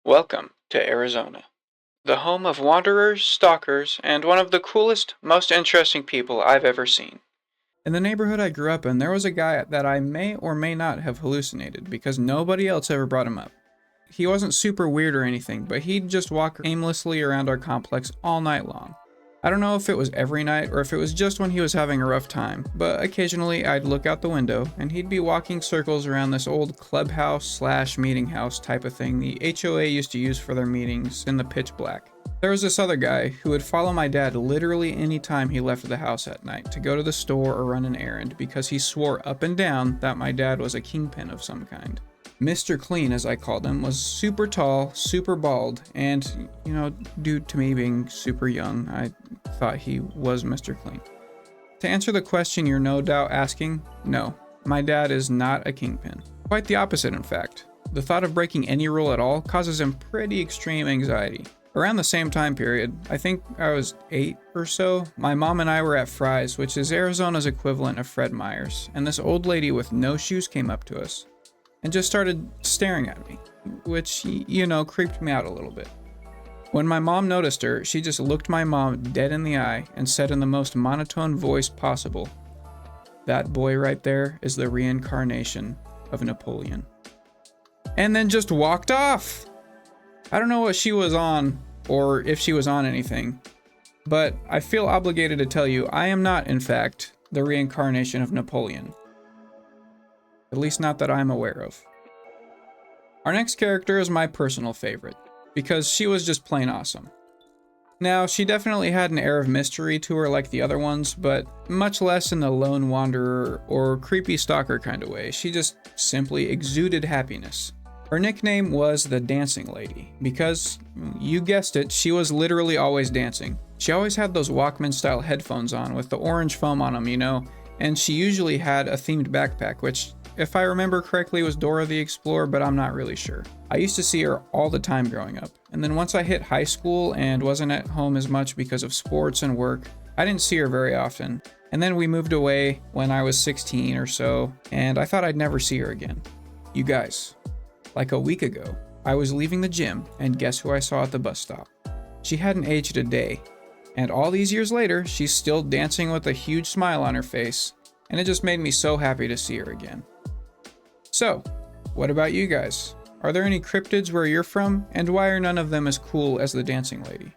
Welcome to Arizona, the home of wanderers, stalkers, and one of the coolest, most interesting people I've ever seen. In the neighborhood I grew up in, there was a guy that I may or may not have hallucinated because nobody else ever brought him up. He wasn't super weird or anything, but he'd just walk aimlessly around our complex all night long. I don't know if it was every night or if it was just when he was having a rough time, but occasionally I'd look out the window and he'd be walking circles around this old clubhouse slash meeting house type of thing the HOA used to use for their meetings in the pitch black. There was this other guy who would follow my dad literally any time he left the house at night to go to the store or run an errand because he swore up and down that my dad was a kingpin of some kind. Mr. Clean, as I called him, was super tall, super bald, and, due to me being super young, I thought he was Mr. Clean. To answer the question you're no doubt asking, no, my dad is not a kingpin. Quite the opposite, in fact. The thought of breaking any rule at all causes him pretty extreme anxiety. Around the same time period, I think I was 8 or so, my mom and I were at Fry's, which is Arizona's equivalent of Fred Meyer's, and this old lady with no shoes came up to us and just started staring at me, which, creeped me out a little bit. When my mom noticed her, she just looked my mom dead in the eye and said in the most monotone voice possible, "That boy right there is the reincarnation of Napoleon." And then just walked off. I don't know what she was on, or if she was on anything, but I feel obligated to tell you I am not, in fact, the reincarnation of Napoleon. At least not that I'm aware of. Our next character is my personal favorite, because she was just plain awesome. Now, she definitely had an air of mystery to her like the other ones, but much less in the lone wanderer or creepy stalker kind of way. She just simply exuded happiness. Her nickname was the Dancing Lady, because, you guessed it, she was literally always dancing. She always had those Walkman-style headphones on with the orange foam on them, and she usually had a themed backpack, which, if I remember correctly, was Dora the Explorer, but I'm not really sure. I used to see her all the time growing up, and then once I hit high school and wasn't at home as much because of sports and work, I didn't see her very often. And then we moved away when I was 16 or so, and I thought I'd never see her again. You guys, like a week ago, I was leaving the gym, and guess who I saw at the bus stop? She hadn't aged a day, and all these years later, she's still dancing with a huge smile on her face, and it just made me so happy to see her again. So, what about you guys? Are there any cryptids where you're from, and why are none of them as cool as the Dancing Lady?